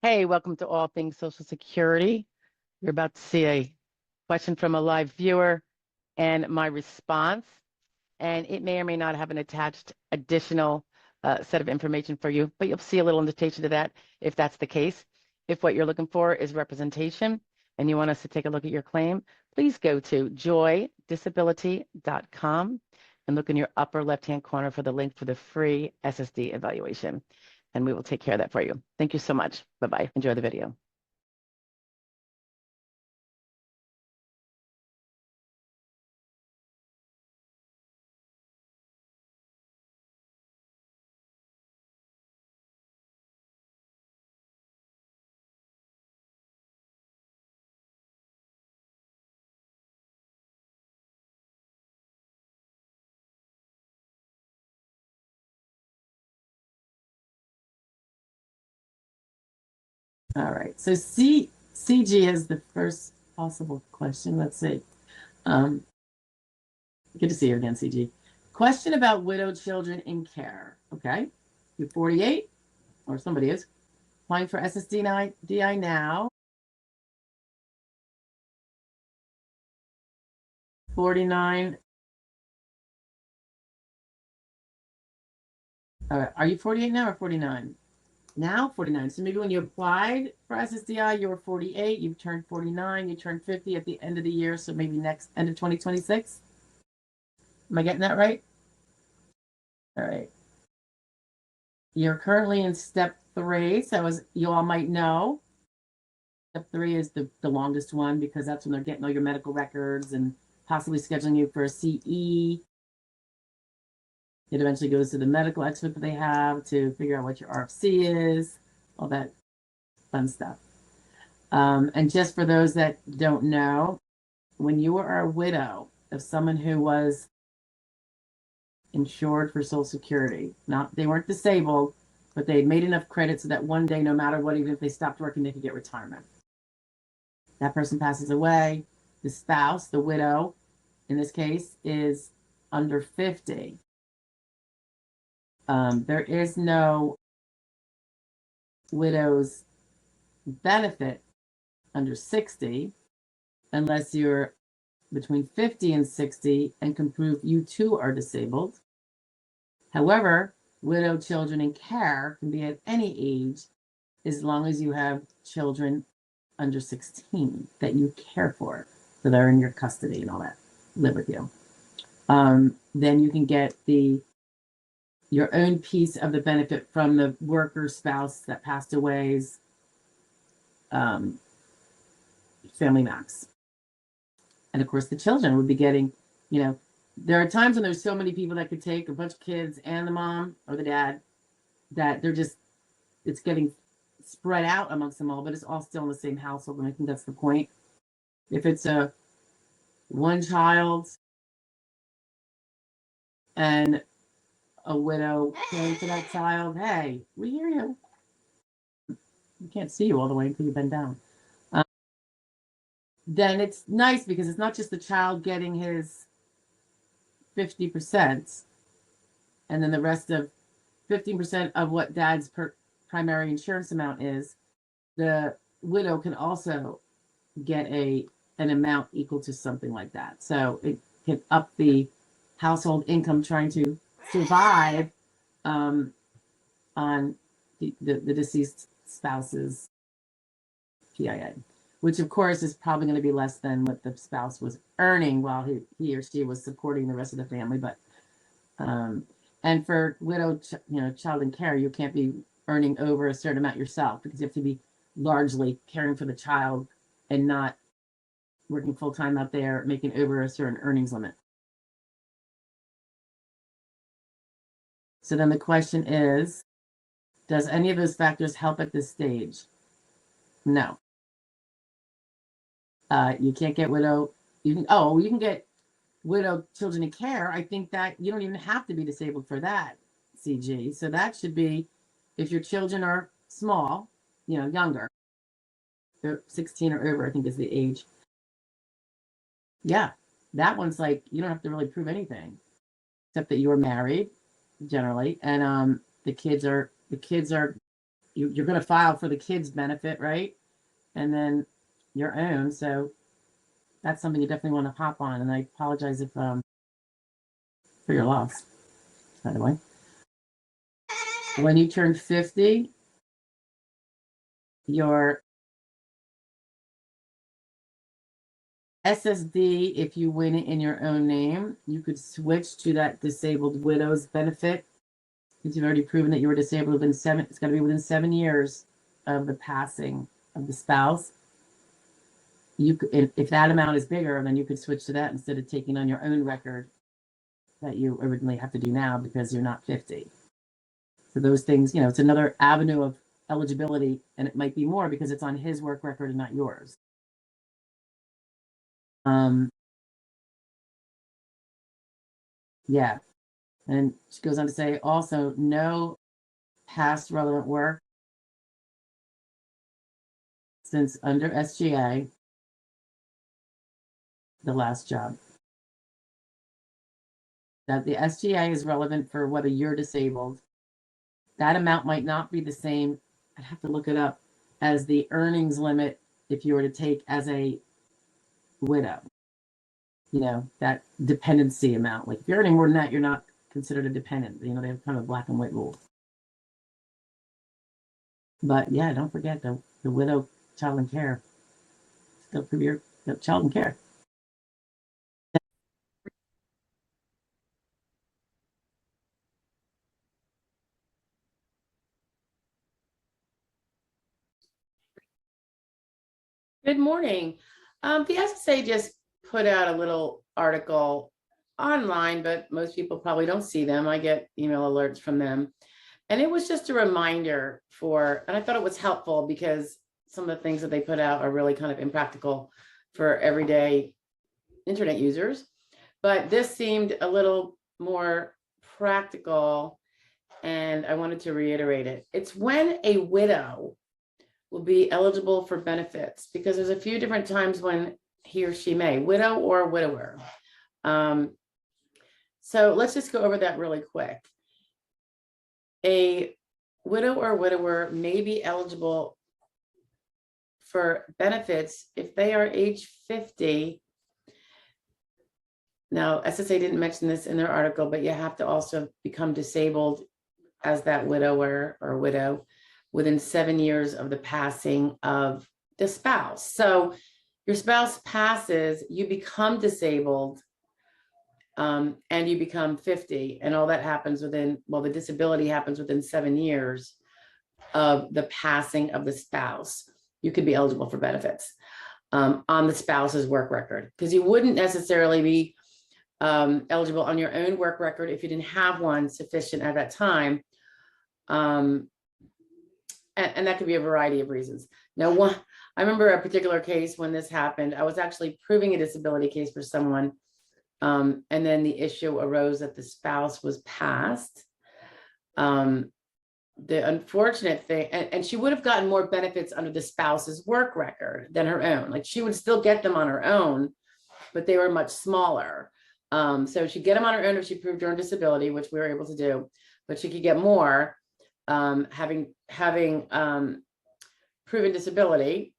Hey, welcome to All Things Social Security. You're about to see a question from a live viewer and my response, and it may or may not have an attached additional set of information for you, but you'll see a little invitation to that if that's the case. If what you're looking for is representation and you want us to take a look at your claim, please go to joydisability.com and look in your upper left-hand corner for the link for the free SSD evaluation, and we will take care of that for you. Thank you so much. Bye-bye. Enjoy the video. All right, so CG has the first possible question. Let's see. Good to see you again, CG. Question about widowed children in care. Okay, you're 48, or somebody is, applying for SSD DI now. 49. All right, are you 48 now or 49? Now 49. So maybe when you applied for SSDI, you were 48, you turned 49, you turned 50 at the end of the year, so maybe next end of 2026. Am I getting that right? All right. You're currently in step 3, so as you all might know, step 3 is the longest one because that's when they're getting all your medical records and possibly scheduling you for a CE. It eventually goes to the medical expert that they have to figure out what your RFC is, all that fun stuff. And just for those that don't know, when you are a widow of someone who was insured for Social Security, they weren't disabled, but they made enough credit so that one day, no matter what, even if they stopped working, they could get retirement. That person passes away. The spouse, the widow, in this case, is under 50. There is no widow's benefit under 60 unless you're between 50 and 60 and can prove you too are disabled. However, widowed children in care can be at any age as long as you have children under 16 that you care for, that are in your custody and all that, live with you. Then you can get your own piece of the benefit from the worker spouse that passed away's family max. And of course, the children would be getting, there are times when there's so many people that could take a bunch of kids and the mom or the dad that it's getting spread out amongst them all, but it's all still in the same household. And I think that's the point. If it's a one child and a widow caring for that child, hey, we hear you. We can't see you all the way until you bend down. Then it's nice because it's not just the child getting his 50%, and then the rest of 15% of what dad's primary insurance amount is. The widow can also get an amount equal to something like that. So it can up the household income trying to survive on the deceased spouse's PIA, which of course is probably going to be less than what the spouse was earning while he or she was supporting the rest of the family. But and for widowed child in care, you can't be earning over a certain amount yourself because you have to be largely caring for the child and not working full-time out there making over a certain earnings limit. So then the question is, does any of those factors help at this stage? No. You can't get widow. You can get widowed children in care. I think that you don't even have to be disabled for that, CG. So that should be, if your children are small, younger, they're 16 or over, I think is the age. Yeah, that one's like, you don't have to really prove anything except that you're married generally, and the kids are you're going to file for the kids' benefit, right? And then your own. So that's something you definitely want to hop on. And I apologize if for your loss, by the way. When you turn 50, your SSD, if you win it in your own name, you could switch to that disabled widow's benefit. Since you've already proven that you were disabled within it's got to be within 7 years of the passing of the spouse. You could, if that amount is bigger, then you could switch to that instead of taking on your own record that you originally have to do now because you're not 50. So those things, it's another avenue of eligibility, and it might be more because it's on his work record and not yours. Yeah. And she goes on to say also no past relevant work since under SGA, the last job. That the SGA is relevant for whether you're disabled. That amount might not be the same, I'd have to look it up, as the earnings limit if you were to take as a widow. That dependency amount. Like if you're earning more than that, you're not considered a dependent. They have kind of a black and white rule. But yeah, don't forget the widow child and care. Still prove your child and care. Good morning. The SSA just put out a little article online, but most people probably don't see them. I get email alerts from them. And it was just a reminder and I thought it was helpful because some of the things that they put out are really kind of impractical for everyday internet users. But this seemed a little more practical, and I wanted to reiterate it. It's when a widow will be eligible for benefits, because there's a few different times when he or she may, widow or widower. So let's just go over that really quick. A widow or widower may be eligible for benefits if they are age 50. Now, SSA didn't mention this in their article, but you have to also become disabled as that widower or widow within 7 years of the passing of the spouse. So your spouse passes, you become disabled, and you become 50, and all that happens the disability happens within 7 years of the passing of the spouse. You could be eligible for benefits on the spouse's work record, because you wouldn't necessarily be eligible on your own work record if you didn't have one sufficient at that time. And that could be a variety of reasons. Now, I remember a particular case when this happened. I was actually proving a disability case for someone, and then the issue arose that the spouse was passed. The unfortunate thing, and she would have gotten more benefits under the spouse's work record than her own. Like she would still get them on her own, but they were much smaller. So she'd get them on her own if she proved her own disability, which we were able to do, but she could get more having proven disability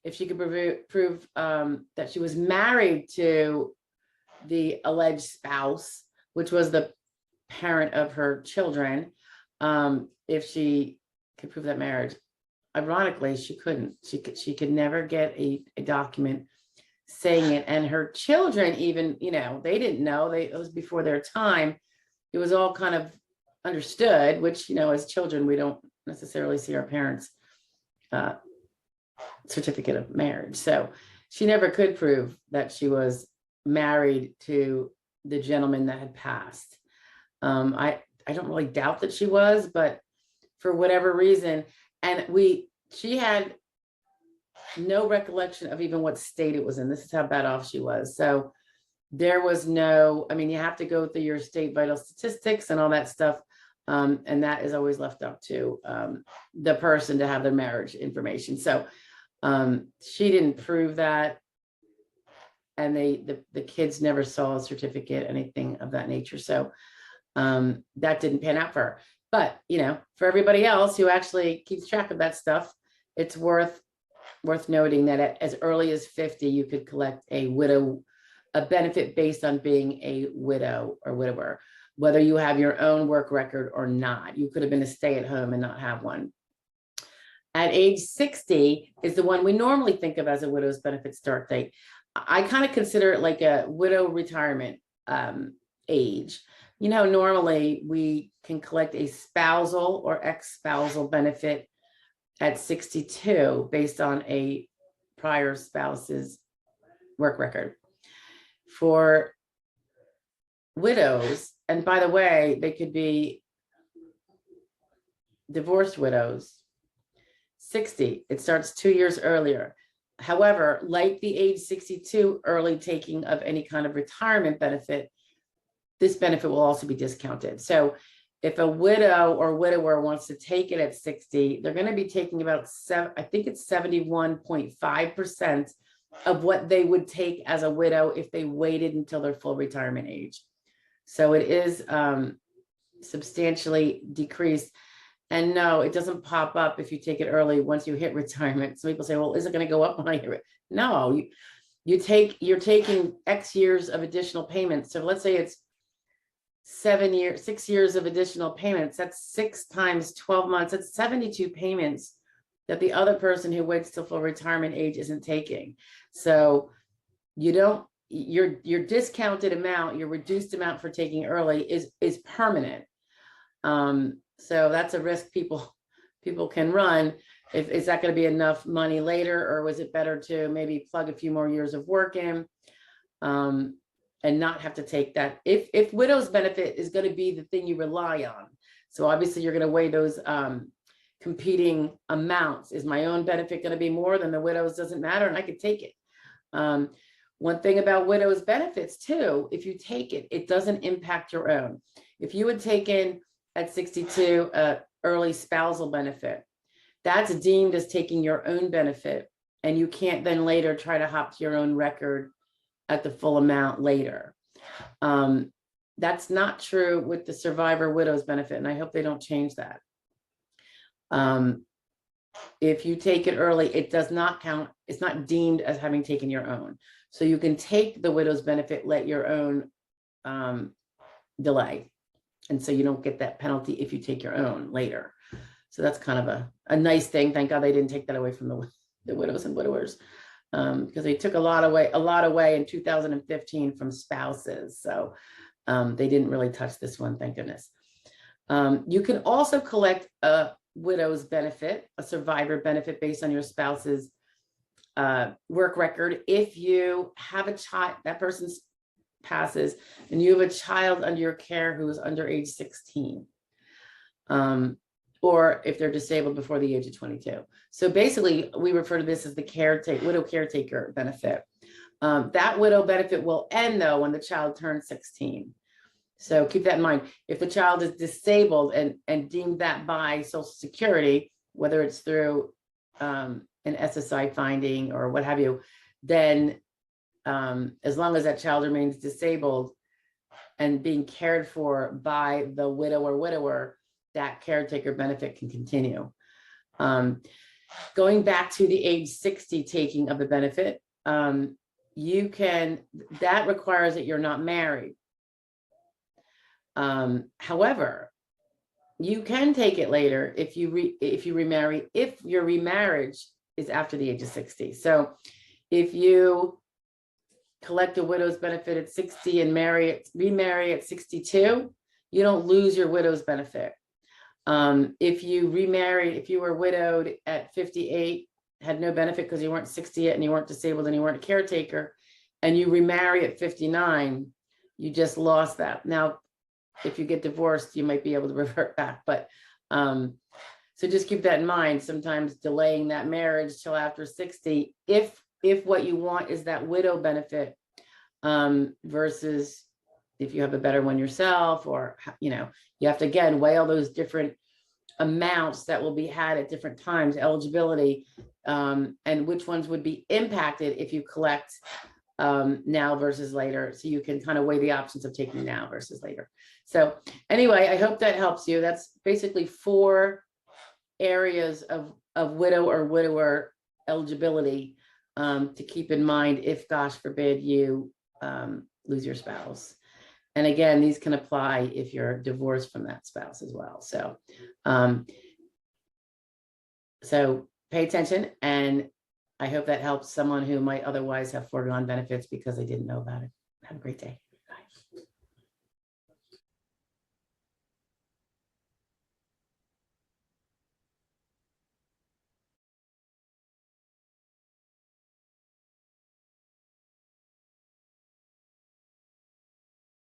if she could prove that she was married to the alleged spouse, which was the parent of her children. If she could prove that marriage. Ironically, she couldn't. She could never get a document saying it. And her children even, they didn't know. It was before their time. It was all kind of understood, which, as children, we don't necessarily see our parents' certificate of marriage. So she never could prove that she was married to the gentleman that had passed. I don't really doubt that she was, but for whatever reason, and she had no recollection of even what state it was in. This is how bad off she was. So there was you have to go through your state vital statistics and all that stuff. And that is always left up to the person to have their marriage information. So she didn't prove that. And the kids never saw a certificate, anything of that nature. So that didn't pan out for her. But, you know, for everybody else who actually keeps track of that stuff, it's worth noting that as early as 50, you could collect a benefit based on being a widow or widower, whether you have your own work record or not. You could have been a stay-at-home and not have one. At age 60 is the one we normally think of as a widow's benefit start date. I kind of consider it like a widow retirement age. You know, normally we can collect a spousal or ex-spousal benefit at 62 based on a prior spouse's work record. For widows, and by the way, they could be divorced widows, 60, it starts 2 years earlier. However, like the age 62 early taking of any kind of retirement benefit, this benefit will also be discounted. So if a widow or widower wants to take it at 60, they're going to be taking about I think it's 71.5% of what they would take as a widow if they waited until their full retirement age. So it is substantially decreased. And no, it doesn't pop up if you take it early once you hit retirement. Some people say, well, is it going to go up when I hit it? No, you're taking X years of additional payments. So let's say it's 6 years of additional payments. That's 6 times 12 months. That's 72 payments that the other person who waits till full retirement age isn't taking. So your discounted amount, your reduced amount for taking early is permanent. So that's a risk people can run. Is that going to be enough money later, or was it better to maybe plug a few more years of work in and not have to take that? If widow's benefit is going to be the thing you rely on, so obviously you're going to weigh those competing amounts. Is my own benefit going to be more than the widow's? Doesn't matter, and I could take it. One thing about widow's benefits too, if you take it, it doesn't impact your own. If you had taken at 62 early spousal benefit, that's deemed as taking your own benefit, and you can't then later try to hop to your own record at the full amount later. That's not true with the survivor widow's benefit, and I hope they don't change that. If you take it early, it does not count. It's not deemed as having taken your own. So you can take the widow's benefit, let your own delay. And so you don't get that penalty if you take your own later. So that's kind of a nice thing. Thank God they didn't take that away from the widows and widowers, because they took a lot away in 2015 from spouses. So they didn't really touch this one, thank goodness. You can also collect a widow's benefit, a survivor benefit based on your spouse's work record. If you have a child, that person's passes, and you have a child under your care who is under age 16, or if they're disabled before the age of 22. So basically, we refer to this as the widow caretaker benefit. That widow benefit will end though when the child turns 16. So keep that in mind. If the child is disabled and deemed that by Social Security, whether it's through an SSI finding or what have you, then as long as that child remains disabled and being cared for by the widow or widower, that caretaker benefit can continue. Going back to the age 60 taking of the benefit, that requires that you're not married. However, you can take it later if you remarry, if your remarriage is after the age of 60. So if you collect a widow's benefit at 60 and remarry at 62, you don't lose your widow's benefit. If you remarried, if you were widowed at 58, had no benefit because you weren't 60 yet and you weren't disabled and you weren't a caretaker, and you remarry at 59, you just lost that. Now, if you get divorced, you might be able to revert back, but so just keep that in mind. Sometimes delaying that marriage till after 60, if what you want is that widow benefit, versus if you have a better one yourself, or, you have to, again, weigh all those different amounts that will be had at different times, eligibility, and which ones would be impacted if you collect now versus later. So you can kind of weigh the options of taking now versus later. So anyway, I hope that helps you. That's basically 4 areas of widow or widower eligibility to keep in mind if, gosh forbid, you lose your spouse. And again, these can apply if you're divorced from that spouse as well. So, so pay attention, and I hope that helps someone who might otherwise have foregone benefits because they didn't know about it. Have a great day. Bye.